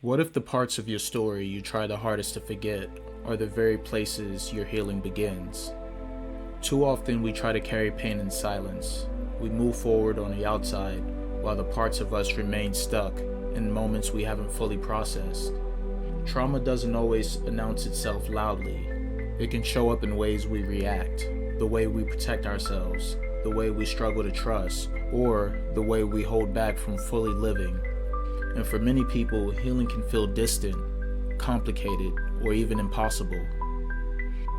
What if the parts of your story you try the hardest to forget are the very places your healing begins? Too often we try to carry pain in silence. We move forward on the outside while the parts of us remain stuck in moments we haven't fully processed. Trauma doesn't always announce itself loudly. It can show up in ways we react, the way we protect ourselves, the way we struggle to trust, or the way we hold back from fully living. And for many people, healing can feel distant, complicated, or even impossible.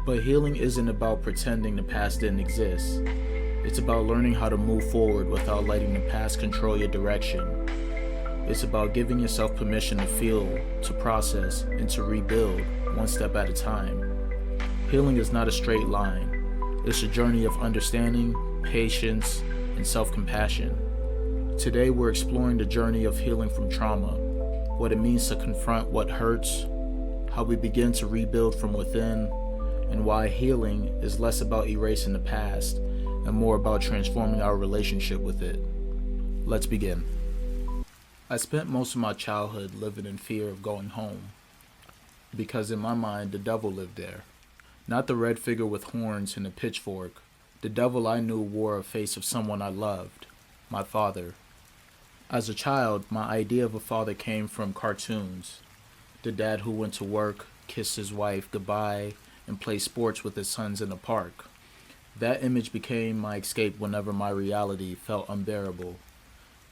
But healing isn't about pretending the past didn't exist. It's about learning how to move forward without letting the past control your direction. It's about giving yourself permission to feel, to process, and to rebuild one step at a time. Healing is not a straight line. It's a journey of understanding, patience, and self-compassion. Today we're exploring the journey of healing from trauma, what it means to confront what hurts, how we begin to rebuild from within, and why healing is less about erasing the past and more about transforming our relationship with it. Let's begin. I spent most of my childhood living in fear of going home, because in my mind the devil lived there. Not the red figure with horns and a pitchfork. The devil I knew wore a face of someone I loved, my father. As a child, my idea of a father came from cartoons. The dad who went to work, kissed his wife goodbye, and played sports with his sons in the park. That image became my escape whenever my reality felt unbearable.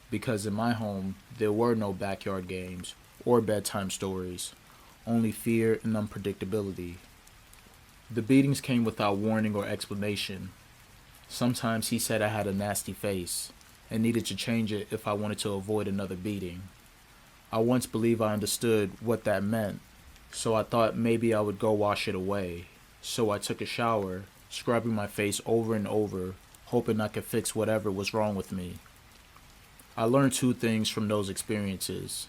Because in my home, there were no backyard games or bedtime stories, only fear and unpredictability. The beatings came without warning or explanation. Sometimes he said I had a nasty face and needed to change it if I wanted to avoid another beating. I once believed I understood what that meant, so I thought maybe I would go wash it away. So I took a shower, scrubbing my face over and over, hoping I could fix whatever was wrong with me. I learned two things from those experiences.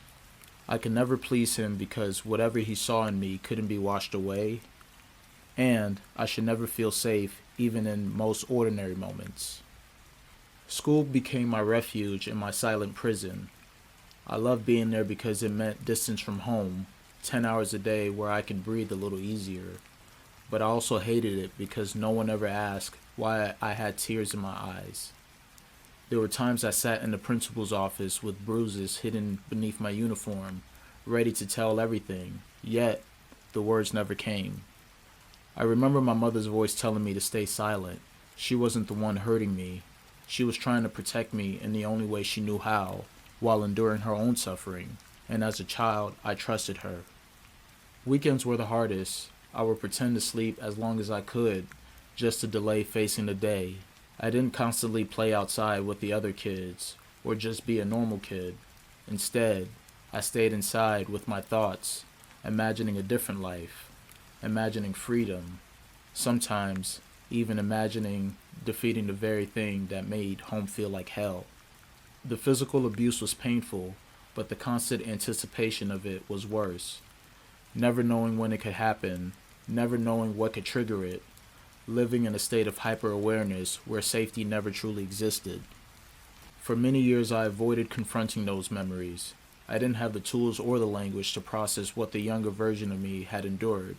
I could never please him because whatever he saw in me couldn't be washed away, and I should never feel safe even in most ordinary moments. School became my refuge and my silent prison. I loved being there because it meant distance from home, 10 hours a day where I could breathe a little easier. But I also hated it because no one ever asked why I had tears in my eyes. There were times I sat in the principal's office with bruises hidden beneath my uniform, ready to tell everything, yet the words never came. I remember my mother's voice telling me to stay silent. She wasn't the one hurting me. She was trying to protect me in the only way she knew how, while enduring her own suffering, and as a child, I trusted her. Weekends were the hardest. I would pretend to sleep as long as I could, just to delay facing the day. I didn't constantly play outside with the other kids, or just be a normal kid. Instead, I stayed inside with my thoughts, imagining a different life, imagining freedom, sometimes even imagining defeating the very thing that made home feel like hell. The physical abuse was painful, but the constant anticipation of it was worse. Never knowing when it could happen, never knowing what could trigger it, living in a state of hyper-awareness where safety never truly existed. For many years I avoided confronting those memories. I didn't have the tools or the language to process what the younger version of me had endured.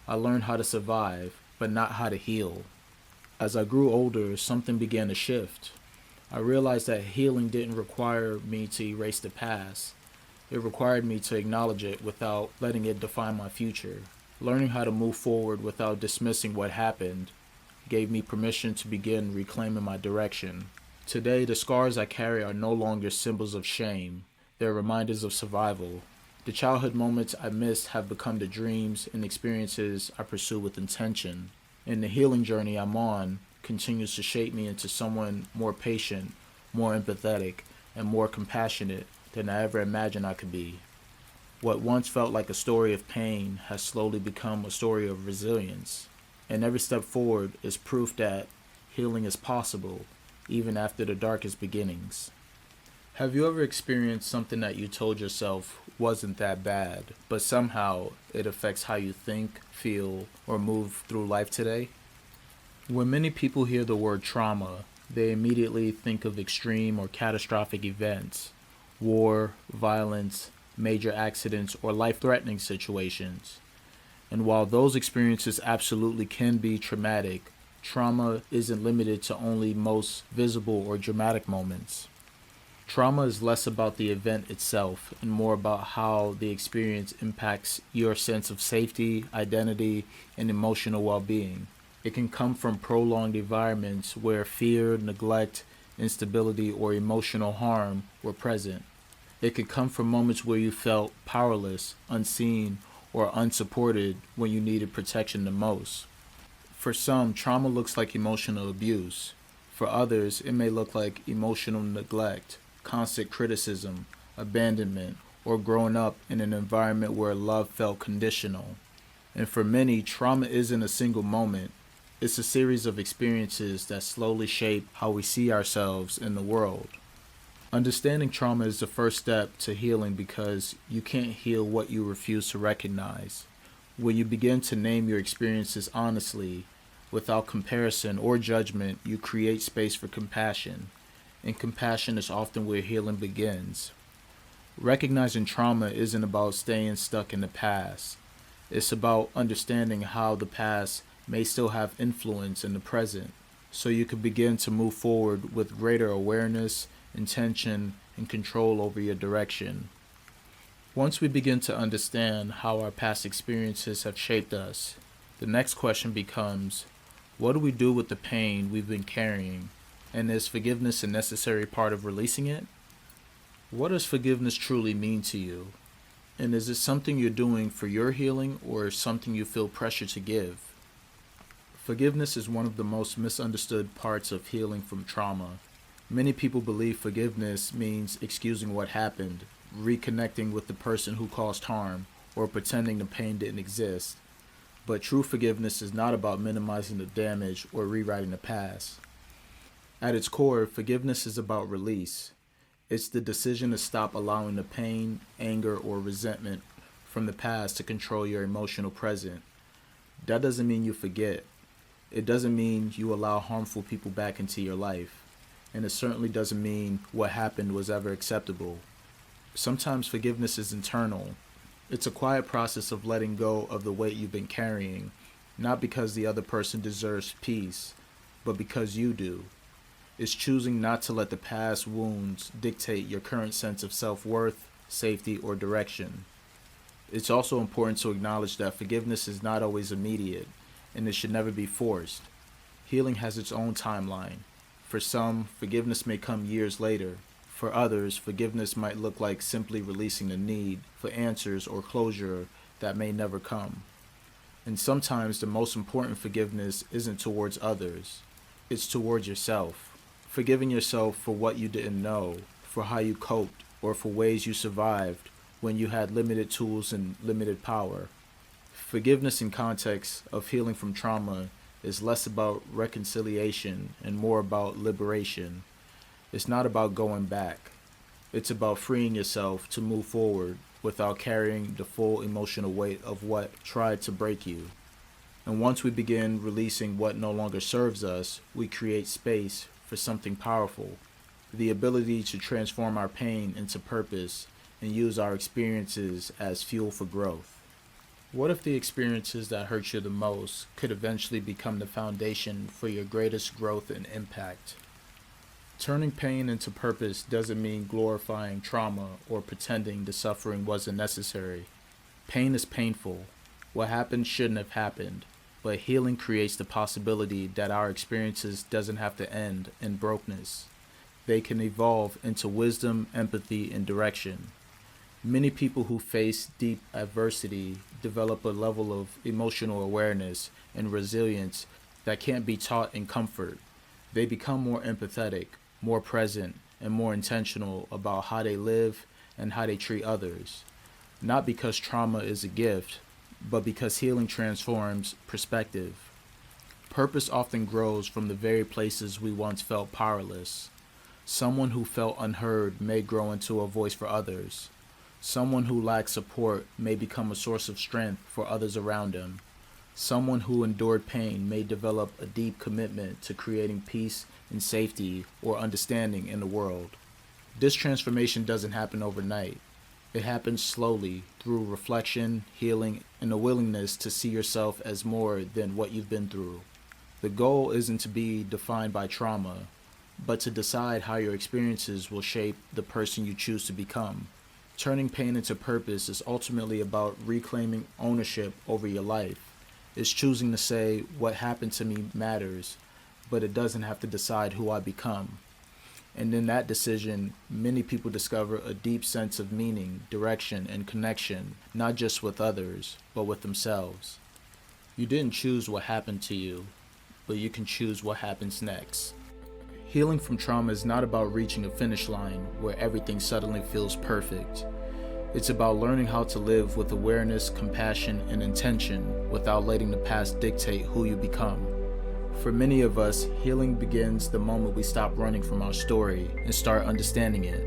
I learned how to survive, but not how to heal. As I grew older, something began to shift. I realized that healing didn't require me to erase the past. It required me to acknowledge it without letting it define my future. Learning how to move forward without dismissing what happened gave me permission to begin reclaiming my direction. Today, the scars I carry are no longer symbols of shame. They're reminders of survival. The childhood moments I missed have become the dreams and experiences I pursue with intention. And the healing journey I'm on continues to shape me into someone more patient, more empathetic, and more compassionate than I ever imagined I could be. What once felt like a story of pain has slowly become a story of resilience. And every step forward is proof that healing is possible, even after the darkest beginnings. Have you ever experienced something that you told yourself wasn't that bad, but somehow it affects how you think, feel, or move through life today? When many people hear the word trauma, they immediately think of extreme or catastrophic events, war, violence, major accidents, or life-threatening situations. And while those experiences absolutely can be traumatic, trauma isn't limited to only most visible or dramatic moments. Trauma is less about the event itself and more about how the experience impacts your sense of safety, identity, and emotional well being. It can come from prolonged environments where fear, neglect, instability, or emotional harm were present. It can come from moments where you felt powerless, unseen, or unsupported when you needed protection the most. For some, trauma looks like emotional abuse. For others, it may look like emotional neglect, constant criticism, abandonment, or growing up in an environment where love felt conditional. And for many, trauma isn't a single moment. It's a series of experiences that slowly shape how we see ourselves in the world. Understanding trauma is the first step to healing because you can't heal what you refuse to recognize. When you begin to name your experiences honestly, without comparison or judgment, you create space for compassion. And compassion is often where healing begins. Recognizing trauma isn't about staying stuck in the past. It's about understanding how the past may still have influence in the present, so you can begin to move forward with greater awareness, intention, and control over your direction. Once we begin to understand how our past experiences have shaped us, the next question becomes, what do we do with the pain we've been carrying? And is forgiveness a necessary part of releasing it? What does forgiveness truly mean to you? And is it something you're doing for your healing or something you feel pressure to give? Forgiveness is one of the most misunderstood parts of healing from trauma. Many people believe forgiveness means excusing what happened, reconnecting with the person who caused harm, or pretending the pain didn't exist. But true forgiveness is not about minimizing the damage or rewriting the past. At its core, forgiveness is about release. It's the decision to stop allowing the pain, anger, or resentment from the past to control your emotional present. That doesn't mean you forget. It doesn't mean you allow harmful people back into your life. And it certainly doesn't mean what happened was ever acceptable. Sometimes forgiveness is internal. It's a quiet process of letting go of the weight you've been carrying, not because the other person deserves peace, but because you do. It's choosing not to let the past wounds dictate your current sense of self-worth, safety, or direction. It's also important to acknowledge that forgiveness is not always immediate, and it should never be forced. Healing has its own timeline. For some, forgiveness may come years later. For others, forgiveness might look like simply releasing the need for answers or closure that may never come. And sometimes the most important forgiveness isn't towards others, it's towards yourself. Forgiving yourself for what you didn't know, for how you coped, or for ways you survived when you had limited tools and limited power. Forgiveness in context of healing from trauma is less about reconciliation and more about liberation. It's not about going back. It's about freeing yourself to move forward without carrying the full emotional weight of what tried to break you. And once we begin releasing what no longer serves us, we create space for something powerful, the ability to transform our pain into purpose and use our experiences as fuel for growth. What if the experiences that hurt you the most could eventually become the foundation for your greatest growth and impact? Turning pain into purpose doesn't mean glorifying trauma or pretending the suffering wasn't necessary. Pain is painful. What happened shouldn't have happened. But healing creates the possibility that our experiences doesn't have to end in brokenness. They can evolve into wisdom, empathy, and direction. Many people who face deep adversity develop a level of emotional awareness and resilience that can't be taught in comfort. They become more empathetic, more present, and more intentional about how they live and how they treat others. Not because trauma is a gift, but because healing transforms perspective. Purpose often grows from the very places we once felt powerless. Someone who felt unheard may grow into a voice for others. Someone who lacks support may become a source of strength for others around them. Someone who endured pain may develop a deep commitment to creating peace and safety or understanding in the world. This transformation doesn't happen overnight. It happens slowly through reflection, healing, and a willingness to see yourself as more than what you've been through. The goal isn't to be defined by trauma, but to decide how your experiences will shape the person you choose to become. Turning pain into purpose is ultimately about reclaiming ownership over your life. It's choosing to say, what happened to me matters, but it doesn't have to decide who I become. And in that decision, many people discover a deep sense of meaning, direction, and connection, not just with others, but with themselves. You didn't choose what happened to you, but you can choose what happens next. Healing from trauma is not about reaching a finish line where everything suddenly feels perfect. It's about learning how to live with awareness, compassion, and intention without letting the past dictate who you become. For many of us, healing begins the moment we stop running from our story and start understanding it.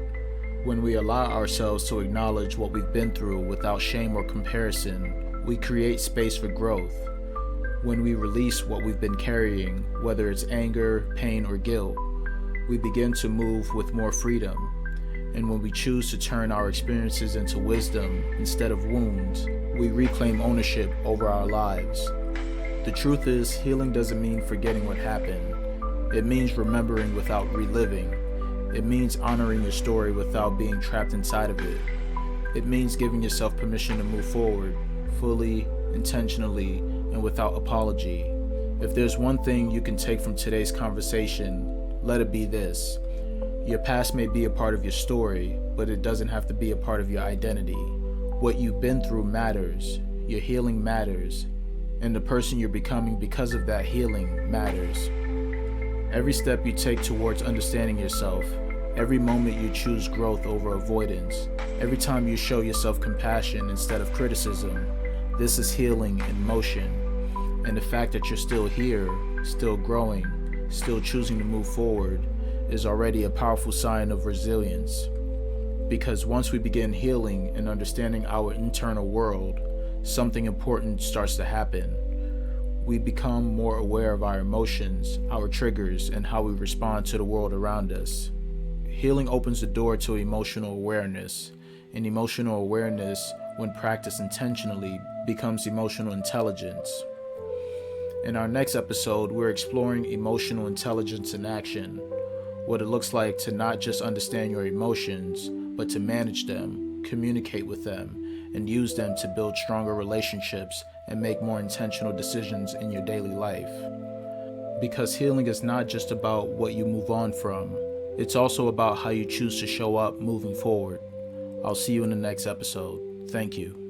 When we allow ourselves to acknowledge what we've been through without shame or comparison, we create space for growth. When we release what we've been carrying, whether it's anger, pain, or guilt, we begin to move with more freedom. And when we choose to turn our experiences into wisdom instead of wounds, we reclaim ownership over our lives. The truth is, healing doesn't mean forgetting what happened. It means remembering without reliving. It means honoring your story without being trapped inside of it. It means giving yourself permission to move forward, fully, intentionally, and without apology. If there's one thing you can take from today's conversation, let it be this. Your past may be a part of your story, but it doesn't have to be a part of your identity. What you've been through matters, your healing matters, and the person you're becoming because of that healing matters. Every step you take towards understanding yourself, every moment you choose growth over avoidance, every time you show yourself compassion instead of criticism, this is healing in motion. And the fact that you're still here, still growing, still choosing to move forward, is already a powerful sign of resilience. Because once we begin healing and understanding our internal world, something important starts to happen. We become more aware of our emotions, our triggers, and how we respond to the world around us. Healing opens the door to emotional awareness, and emotional awareness, when practiced intentionally, becomes emotional intelligence. In our next episode, we're exploring emotional intelligence in action, what it looks like to not just understand your emotions, but to manage them, communicate with them, and use them to build stronger relationships and make more intentional decisions in your daily life. Because healing is not just about what you move on from, it's also about how you choose to show up moving forward. I'll see you in the next episode. Thank you.